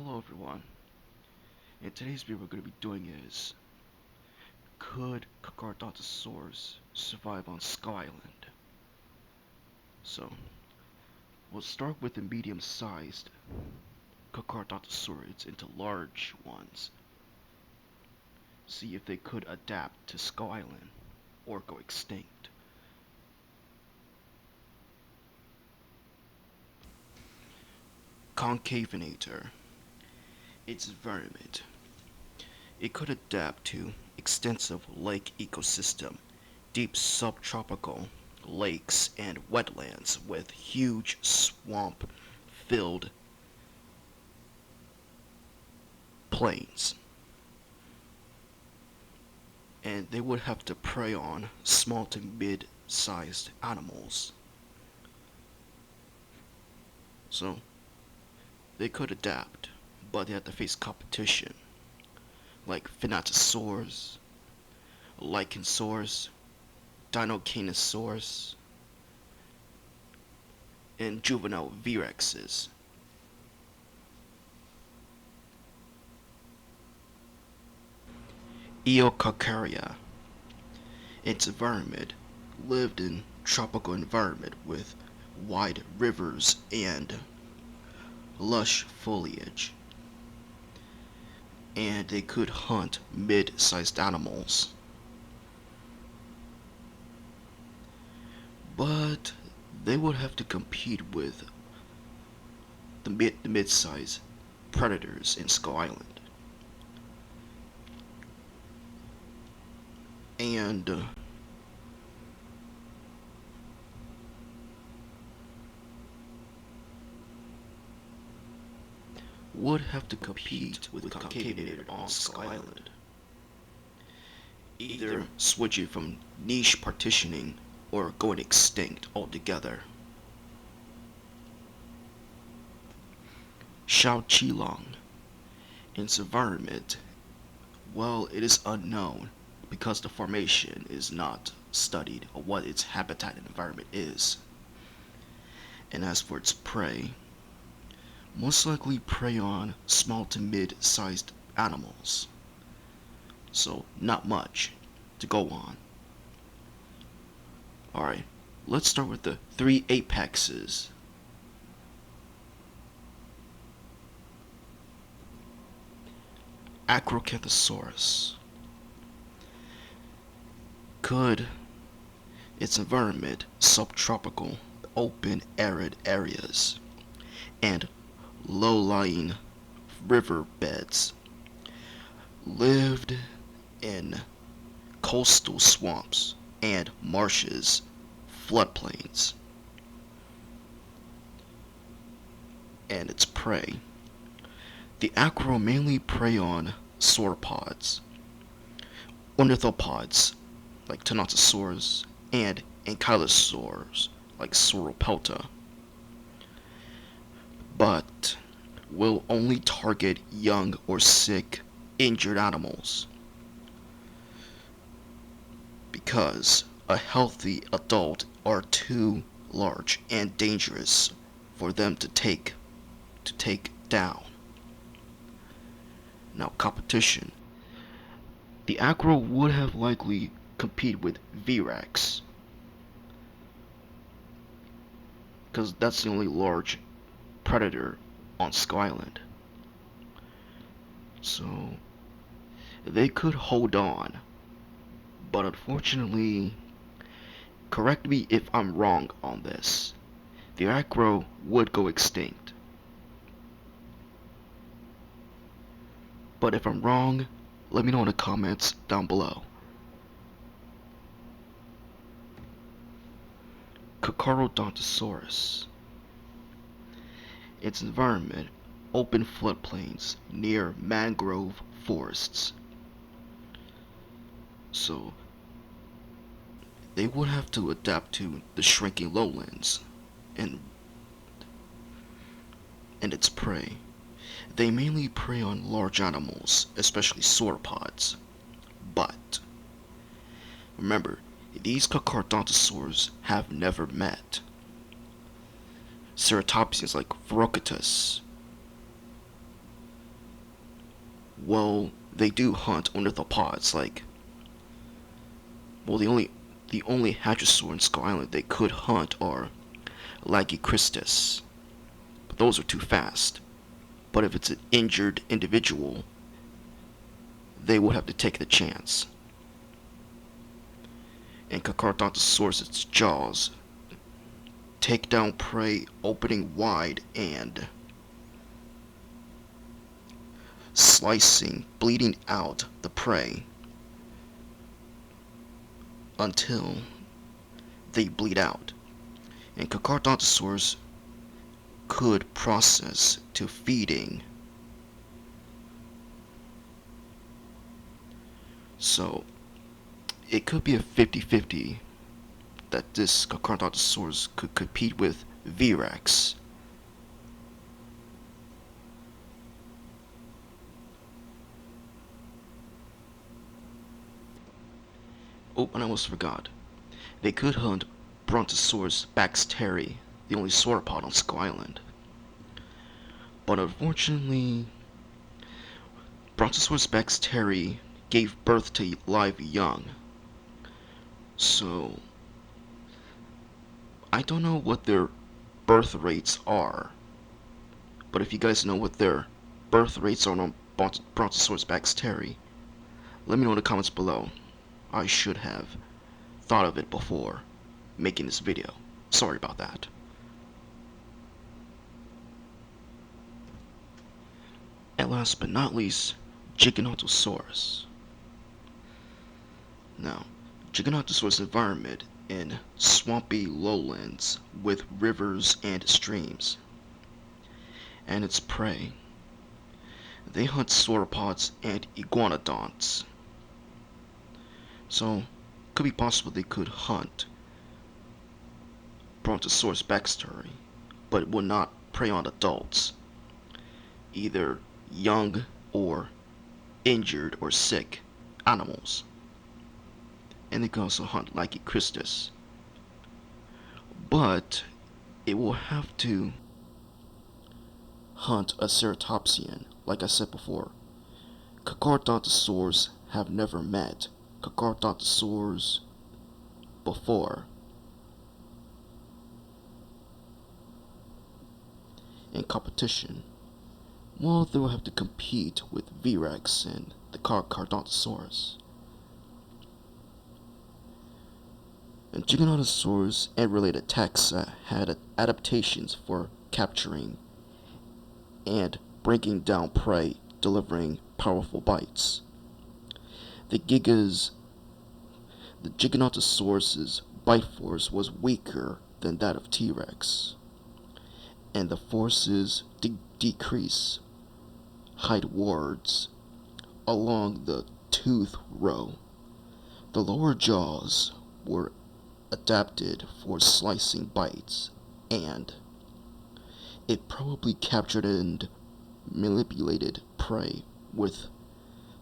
Hello everyone. In today's video we're going to be doing is, could Carcharodontosaurus survive on Sky Island? So, we'll start with the medium-sized Carcharodontosaurids into large ones. See if they could adapt to Sky Island or go extinct. Concavenator. Its environment. It could adapt to extensive lake ecosystem, deep subtropical lakes and wetlands with huge swamp-filled plains. And they would have to prey on small to mid-sized animals. So, they could adapt, but they have to face competition, like Finatosaurs, Lycansaurus, Dinocanosaurus, and juvenile V-Rexes. Eocarcharia. Its environment lived in tropical environment with wide rivers and lush foliage, and they could hunt mid-sized animals. But they would have to compete with the mid-sized predators in Skull Island. And would have to compete with Concavenator on Skull Island, either switching from niche partitioning or going extinct altogether. Xiaoqilong. Its environment, well, it is unknown because the formation is not studied of what its habitat and environment is. And as for its prey, most likely prey on small to mid-sized animals. So not much to go on. Alright, let's start with the three apexes. Acrocanthosaurus. Could its environment subtropical, open, arid areas, and low-lying riverbeds, lived in coastal swamps and marshes, floodplains, and its prey. The acro mainly prey on sauropods, ornithopods like Tenontosaurus, and ankylosaurs like Sauropelta, but will only target young or sick, injured animals, because a healthy adult are too large and dangerous for them to take down. Now, competition. The acro would have likely compete with V-Rex, because that's the only large predator on Skull Island. So they could hold on, but unfortunately, correct me if I'm wrong on this, the acro would go extinct. But if I'm wrong, let me know in the comments down below. Carcharodontosaurus. Its environment, open floodplains near mangrove forests. So they would have to adapt to the shrinking lowlands and its prey. They mainly prey on large animals, especially sauropods. But remember, these Carcharodontosaurs have never met. Ceratopsians like Ferocatus Well, they do hunt ornithopods, like, well, the only hadrosaur in Skull Island they could hunt are Lagicristus, but those are too fast. But if it's an injured individual, they would have to take the chance. And Carcharodontosaurus' jaws take down prey opening wide and slicing, bleeding out the prey until they bleed out. And Carcharodontosaurus could process to feeding. So it could be a 50-50 that this Carcharodontosaurus could compete with V-Rex. Oh, and I almost forgot. They could hunt Brontosaurus baxteri, the only sauropod on Skull Island. But unfortunately, Brontosaurus baxteri gave birth to live young. So, I don't know what their birth rates are. But if you guys know what their birth rates are on Brontosaurus baxteri, let me know in the comments below. I should have thought of it before making this video. Sorry about that. And last but not least, Giganotosaurus. Now, Giganotosaurus environment in swampy lowlands with rivers and streams. And its prey. They hunt sauropods and iguanodonts. So, could be possible they could hunt Brontosaurus baxteri, but would not prey on adults, either young or injured or sick animals. And they can also hunt Lagicristus. But it will have to hunt a ceratopsian, like I said before. Carcharodontosaurs have never met Carcharodontosaurs before. In competition, well, they will have to compete with V-Rex and the Carcharodontosaurus. And Giganotosaurus and related taxa had adaptations for capturing and breaking down prey, delivering powerful bites. The Giganotosaurus' bite force was weaker than that of T-Rex, and the forces decrease height wards along the tooth row. The lower jaws were adapted for slicing bites, and it probably captured and manipulated prey with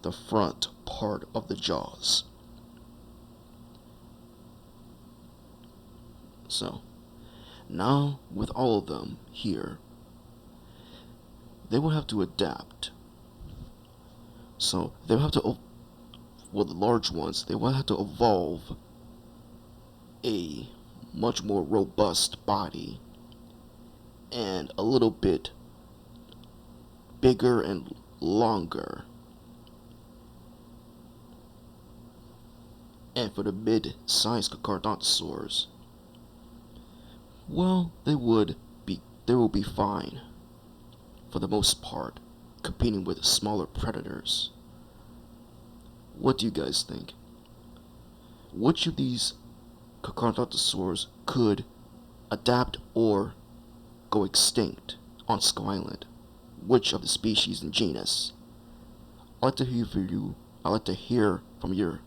the front part of the jaws. So, now with all of them here, they will have to adapt. So, they will have to, well, the large ones, they will have to evolve a much more robust body and a little bit bigger and longer. And for the mid-sized Carcharodontosaurs, well, they will be fine for the most part, competing with smaller predators. What do you guys think? Which of these Carcharodontosaurs could adapt or go extinct on Skull Island? Which of the species and genus? I'd like to hear from you. I'd like to hear from your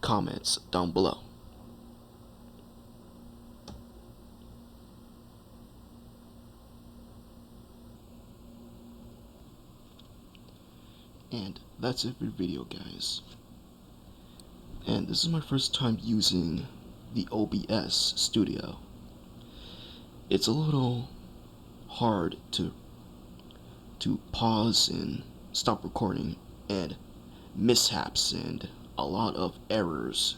comments down below. And that's it for the video, guys. And this is my first time using the OBS studio. It's a little hard to to pause and stop recording, and mishaps and a lot of errors.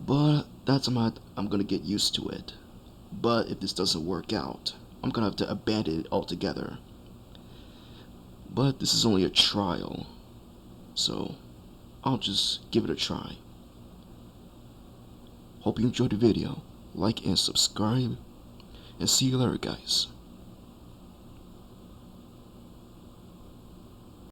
But I'm gonna get used to it. But if this doesn't work out, I'm gonna have to abandon it altogether. But this is only a trial, so I'll just give it a try. Hope you enjoyed the video. Like and subscribe, and see you later, guys.